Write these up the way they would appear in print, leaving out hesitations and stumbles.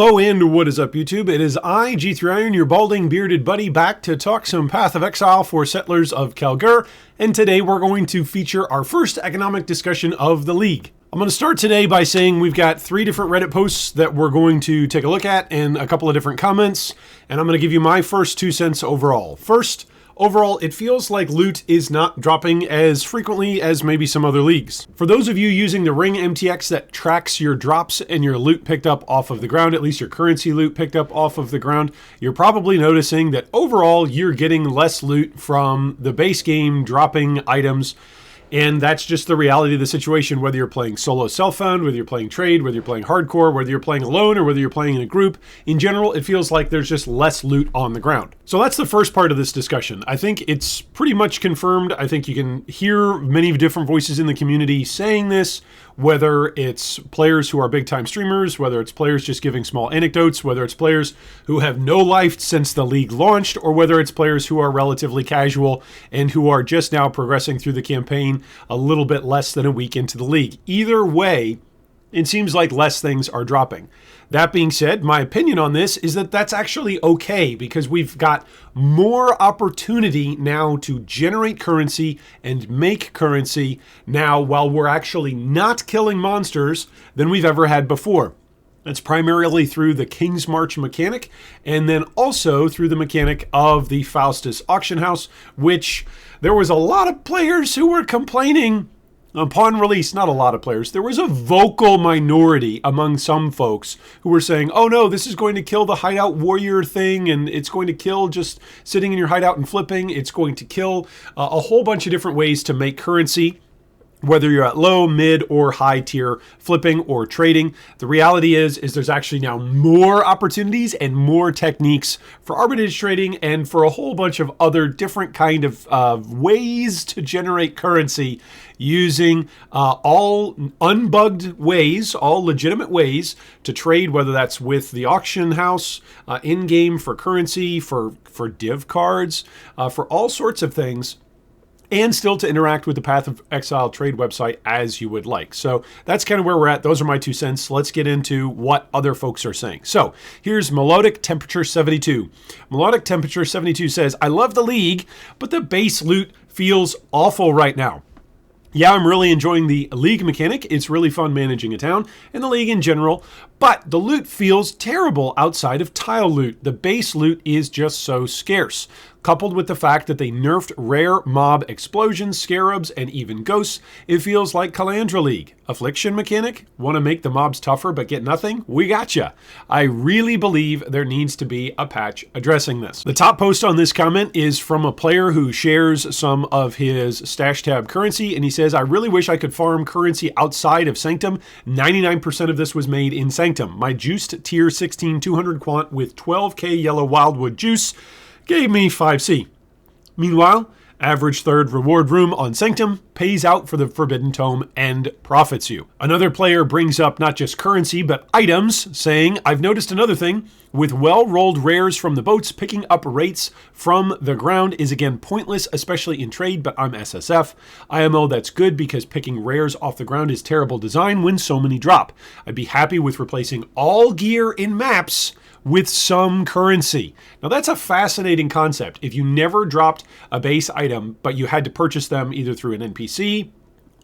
Hello and what is up, YouTube? It is I, G3Iron, your balding bearded buddy, back to talk some Path of Exile for Settlers of Kalguur, and today we're going to feature our first economic discussion of the League. I'm going to start today by saying we've got 3 different Reddit posts that we're going to take a look at and a couple of different comments, and I'm going to give you my first 2 cents overall. First, overall, it feels like loot is not dropping as frequently as maybe some other leagues. For those of you using the Ring MTX that tracks your drops and your loot picked up off of the ground, at least your currency loot picked up off of the ground, you're probably noticing that overall you're getting less loot from the base game dropping items. And that's just the reality of the situation, whether you're playing solo self-found, whether you're playing trade, whether you're playing hardcore, whether you're playing alone, or whether you're playing in a group. In general, it feels like there's just less loot on the ground. So that's the first part of this discussion. I think it's pretty much confirmed. I think you can hear many different voices in the community saying this, whether it's players who are big-time streamers, whether it's players just giving small anecdotes, whether it's players who have no life since the league launched, or whether it's players who are relatively casual and who are just now progressing through the campaign a little bit less than a week into the league. Either way, it seems like less things are dropping. That being said, my opinion on this is that that's actually okay, because we've got more opportunity now to generate currency and make currency now while we're actually not killing monsters than we've ever had before. That's primarily through the King's March mechanic, and then also through the mechanic of the Faustus auction house, which there was a lot of players who were complaining upon release. Not a lot of players. There was a vocal minority among some folks who were saying, oh no, this is going to kill the hideout warrior thing, and it's going to kill just sitting in your hideout and flipping. It's going to kill a whole bunch of different ways to make currency, whether you're at low, mid, or high tier flipping or trading. The reality is there's actually now more opportunities and more techniques for arbitrage trading and for a whole bunch of other different kind of ways to generate currency using all unbugged ways, all legitimate ways to trade, whether that's with the auction house, in-game for currency, for div cards, for all sorts of things, and still to interact with the Path of Exile trade website as you would like. So that's kind of where we're at. Those are my 2 cents. Let's get into what other folks are saying. So here's Melodic Temperature 72. Melodic Temperature 72 says, I love the league, but the base loot feels awful right now. Yeah, I'm really enjoying the league mechanic. It's really fun managing a town and the league in general, but the loot feels terrible outside of tile loot. The base loot is just so scarce. Coupled with the fact that they nerfed rare mob explosions, scarabs, and even ghosts, it feels like Calandra League. Affliction mechanic? Want to make the mobs tougher but get nothing? We gotcha. I really believe there needs to be a patch addressing this. The top post on this comment is from a player who shares some of his stash tab currency, and he says, I really wish I could farm currency outside of Sanctum. 99% of this was made in Sanctum. My juiced tier 16 200 quant with 12k yellow wildwood juice gave me 5C. Meanwhile, average third reward room on Sanctum pays out for the Forbidden Tome and profits you. Another player brings up not just currency, but items, saying, I've noticed another thing. With well-rolled rares from the boats, picking up rates from the ground is again pointless, especially in trade, but I'm SSF. IMO, that's good because picking rares off the ground is terrible design when so many drop. I'd be happy with replacing all gear in maps with some currency. Now that's a fascinating concept. If you never dropped a base item, but you had to purchase them either through an NPC,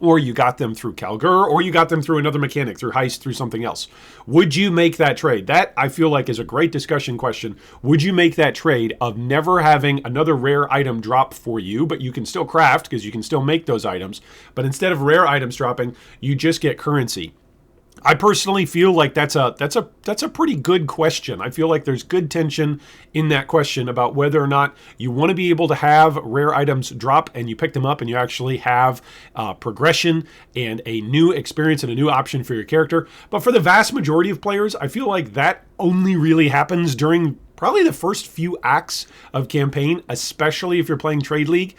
or you got them through Kalguur, or you got them through another mechanic, through Heist, through something else, would you make that trade? That, I feel like, is a great discussion question. Would you make that trade of never having another rare item drop for you, but you can still craft, because you can still make those items, but instead of rare items dropping, you just get currency? I personally feel like that's a pretty good question. I feel like there's good tension in that question about whether or not you want to be able to have rare items drop and you pick them up and you actually have progression and a new experience and a new option for your character. But for the vast majority of players, I feel like that only really happens during probably the first few acts of campaign, especially if you're playing Trade League.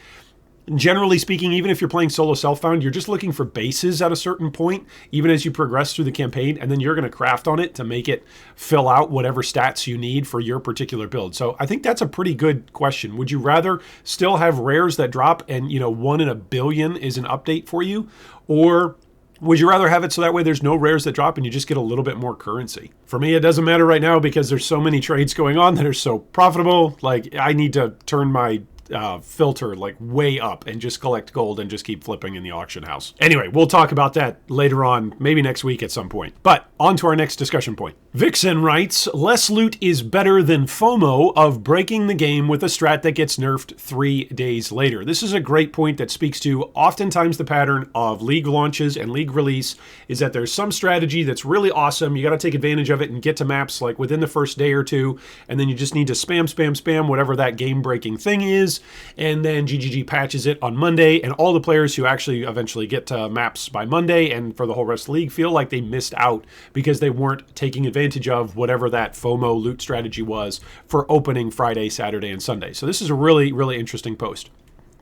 Generally speaking, even if you're playing solo self-found, you're just looking for bases at a certain point, even as you progress through the campaign, and then you're going to craft on it to make it fill out whatever stats you need for your particular build. So I think that's a pretty good question. Would you rather still have rares that drop and, 1 in a billion is an update for you? Or Would you rather have it so that way there's no rares that drop and you just get a little bit more currency? For me, it doesn't matter right now because there's so many trades going on that are so profitable. Like, I need to turn my filter like way up and just collect gold and just keep flipping in the auction house. Anyway, we'll talk about that later on, maybe next week at some point. But on to our next discussion point. Vixen writes, less loot is better than FOMO of breaking the game with a strat that gets nerfed 3 days later. This is a great point that speaks to oftentimes the pattern of league launches and league release is that there's some strategy that's really awesome. You got to take advantage of it and get to maps like within the first day or two. And then you just need to spam whatever that game breaking thing is. And then GGG patches it on Monday. And all the players who actually eventually get to maps by Monday and for the whole rest of the league feel like they missed out because they weren't taking advantage of whatever that FOMO loot strategy was for opening Friday, Saturday, and Sunday. So this is a really, really interesting post.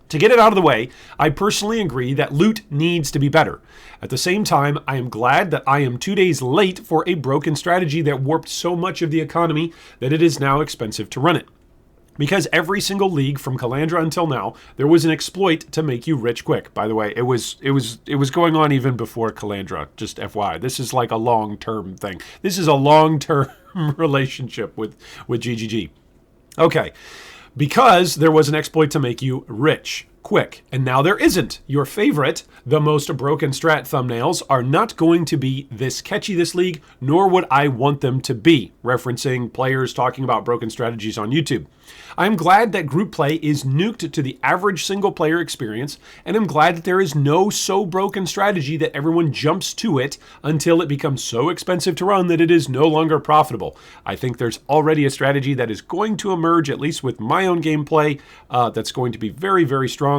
To get it out of the way, I personally agree that loot needs to be better. At the same time, I am glad that I am 2 days late for a broken strategy that warped so much of the economy that it is now expensive to run it. Because every single league from Calandra until now, there was an exploit to make you rich quick. By the way, it was going on even before Calandra, just FYI. This is like a long-term thing. This is a long-term relationship with GGG. Okay, because there was an exploit to make you rich quick, and now there isn't. Your favorite, the most broken strat thumbnails are not going to be this catchy this league, nor would I want them to be, referencing players talking about broken strategies on YouTube. I'm glad that group play is nuked to the average single player experience, and I'm glad that there is no so broken strategy that everyone jumps to it until it becomes so expensive to run that it is no longer profitable. I think there's already a strategy that is going to emerge, at least with my own gameplay, that's going to be very, very strong.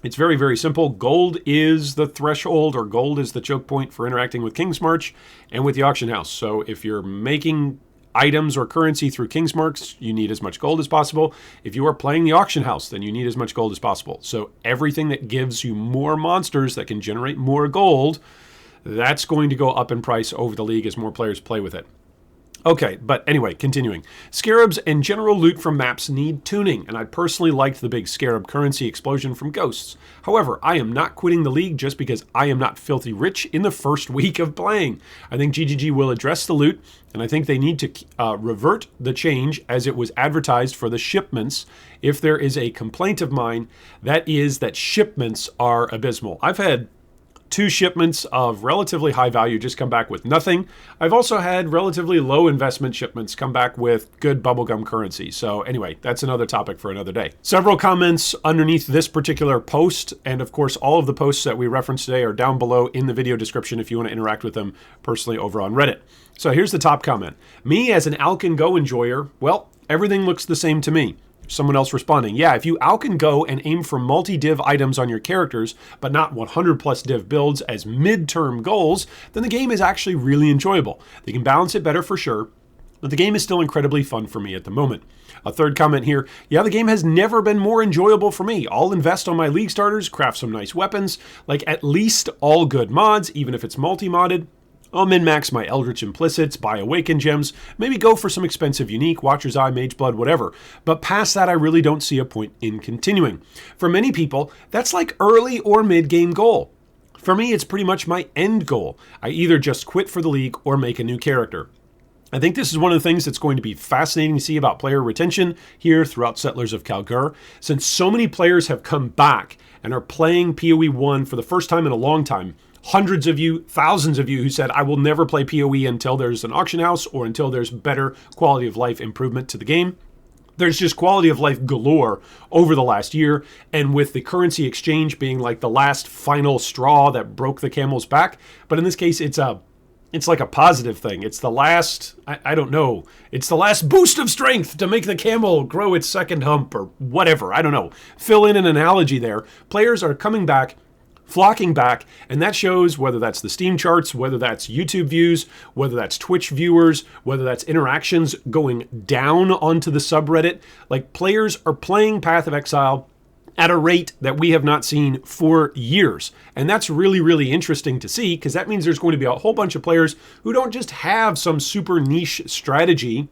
It's very, very simple. Gold is the threshold, or gold is the choke point for interacting with King's March and with the auction house. So if you're making items or currency through King's March, you need as much gold as possible. If you are playing the auction house, then you need as much gold as possible. So everything that gives you more monsters that can generate more gold, that's going to go up in price over the league as more players play with it. Okay, but anyway, continuing. Scarabs and general loot from maps need tuning, and I personally liked the big scarab currency explosion from Ghosts. However, I am not quitting the league just because I am not filthy rich in the first week of playing. I think GGG will address the loot, and I think they need to revert the change as it was advertised for the shipments. If there is a complaint of mine, that is that shipments are abysmal. I've had 2 shipments of relatively high value just come back with nothing. I've also had relatively low investment shipments come back with good bubblegum currency. So anyway, that's another topic for another day. Several comments underneath this particular post, and of course all of the posts that we referenced today are down below in the video description if you want to interact with them personally over on Reddit. So here's the top comment. Me as an Alcan Go enjoyer, well, everything looks the same to me. Someone else responding, yeah, if you Alcan Go and aim for multi-div items on your characters, but not 100 plus div builds as mid-term goals, then the game is actually really enjoyable. They can balance it better for sure, but the game is still incredibly fun for me at the moment. A third comment here, yeah, the game has never been more enjoyable for me. I'll invest on my league starters, craft some nice weapons, like at least all good mods, even if it's multi-modded. I'll min-max my Eldritch Implicits, buy Awaken Gems, maybe go for some expensive Unique, Watcher's Eye, Mage Blood, whatever. But past that, I really don't see a point in continuing. For many people, that's like early or mid-game goal. For me, it's pretty much my end goal. I either just quit for the league or make a new character. I think this is one of the things that's going to be fascinating to see about player retention here throughout Settlers of Kalguur, since so many players have come back and are playing PoE 1 for the first time in a long time. Hundreds of you, thousands of you who said, I will never play PoE until there's an auction house or until there's better quality of life improvement to the game. There's just quality of life galore over the last year. And with the currency exchange being like the last final straw that broke the camel's back. But in this case, it's like a positive thing. It's the last, I don't know, it's the last boost of strength to make the camel grow its second hump or whatever. I don't know. Fill in an analogy there. Players are coming back, flocking back, and that shows whether that's the Steam charts, whether that's YouTube views, whether that's Twitch viewers, whether that's interactions going down onto the subreddit. Like, players are playing Path of Exile at a rate that we have not seen for years. And that's really, really interesting to see, because that means there's going to be a whole bunch of players who don't just have some super niche strategy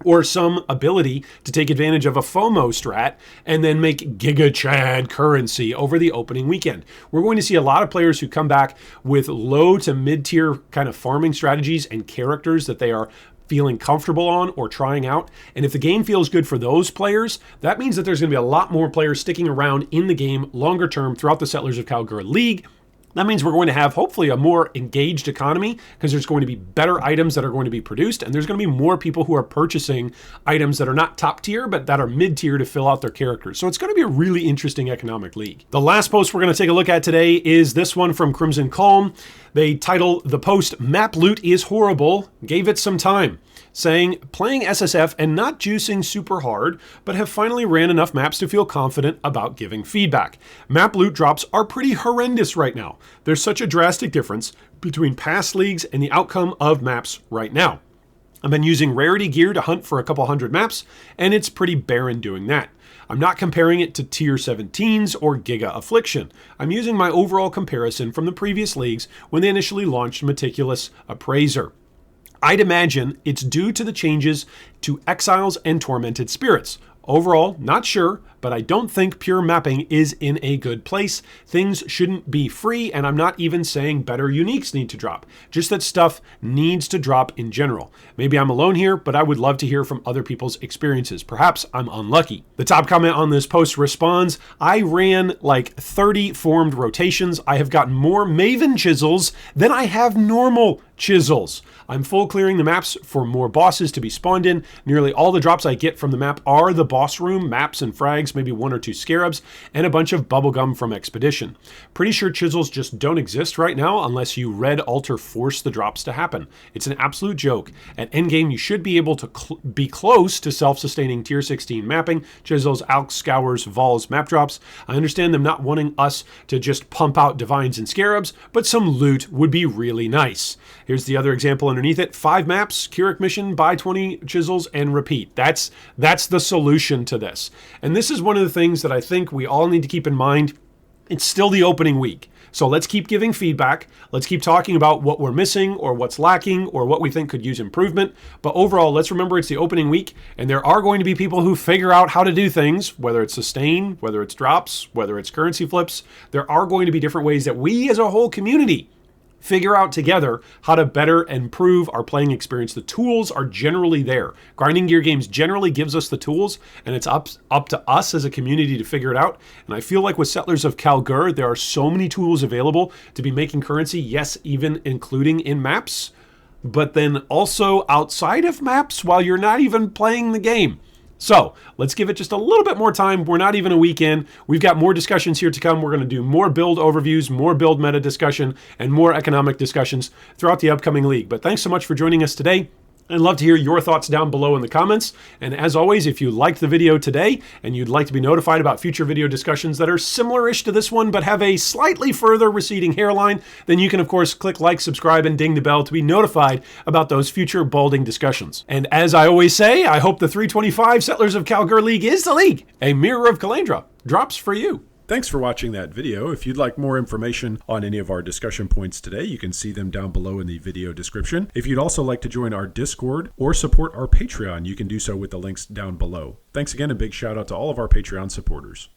or some ability to take advantage of a FOMO strat and then make Giga Chad currency over the opening weekend. We're going to see a lot of players who come back with low to mid-tier kind of farming strategies and characters that they are feeling comfortable on or trying out. And if the game feels good for those players, that means that there's going to be a lot more players sticking around in the game longer term throughout the Settlers of Kalguur League. That means we're going to have hopefully a more engaged economy because there's going to be better items that are going to be produced, and there's going to be more people who are purchasing items that are not top tier but that are mid tier to fill out their characters. So it's going to be a really interesting economic league. The last post we're going to take a look at today is this one from Crimson Calm. They title the post "Map Loot is Horrible, Gave It Some Time," saying, playing SSF and not juicing super hard, but have finally ran enough maps to feel confident about giving feedback. Map loot drops are pretty horrendous right now. There's such a drastic difference between past leagues and the outcome of maps right now. I've been using rarity gear to hunt for a couple hundred maps, and it's pretty barren doing that. I'm not comparing it to tier 17s or Giga Affliction. I'm using my overall comparison from the previous leagues when they initially launched Meticulous Appraiser. I'd imagine it's due to the changes to Exiles and Tormented Spirits. Overall, not sure, but I don't think pure mapping is in a good place. Things shouldn't be free, and I'm not even saying better uniques need to drop. Just that stuff needs to drop in general. Maybe I'm alone here, but I would love to hear from other people's experiences. Perhaps I'm unlucky. The top comment on this post responds, I ran like 30 formed rotations. I have gotten more Maven chisels than I have normal chisels. I'm full clearing the maps for more bosses to be spawned in. Nearly all the drops I get from the map are the boss room, maps and frags, maybe 1 or 2 scarabs, and a bunch of bubblegum from Expedition. Pretty sure chisels just don't exist right now unless you red alter force the drops to happen. It's an absolute joke. At endgame, you should be able to be close to self-sustaining tier 16 mapping, chisels, alks, scours, vols, map drops. I understand them not wanting us to just pump out divines and scarabs, but some loot would be really nice. Here's the other example underneath it. 5 maps, Keurig mission, buy 20 chisels, and repeat. That's the solution to this. And this is one of the things that I think we all need to keep in mind. It's still the opening week. So let's keep giving feedback. Let's keep talking about what we're missing or what's lacking or what we think could use improvement. But overall, let's remember it's the opening week, and there are going to be people who figure out how to do things, whether it's sustain, whether it's drops, whether it's currency flips. There are going to be different ways that we as a whole community figure out together how to better improve our playing experience. The tools are generally there. Grinding Gear Games generally gives us the tools, and it's up to us as a community to figure it out. And I feel like with Settlers of Kalguur, there are so many tools available to be making currency, yes, even including in maps, but then also outside of maps while you're not even playing the game. So let's give it just a little bit more time. We're not even a week in. We've got more discussions here to come. We're going to do more build overviews, more build meta discussion, and more economic discussions throughout the upcoming league. But thanks so much for joining us today. I'd love to hear your thoughts down below in the comments. And as always, if you liked the video today and you'd like to be notified about future video discussions that are similar-ish to this one but have a slightly further receding hairline, then you can, of course, click like, subscribe, and ding the bell to be notified about those future balding discussions. And as I always say, I hope the 325 Settlers of Kalguur League is the league. A Mirror of Kalandra drops for you. Thanks for watching that video. If you'd like more information on any of our discussion points today, you can see them down below in the video description. If you'd also like to join our Discord or support our Patreon, you can do so with the links down below. Thanks again, and big shout out to all of our Patreon supporters.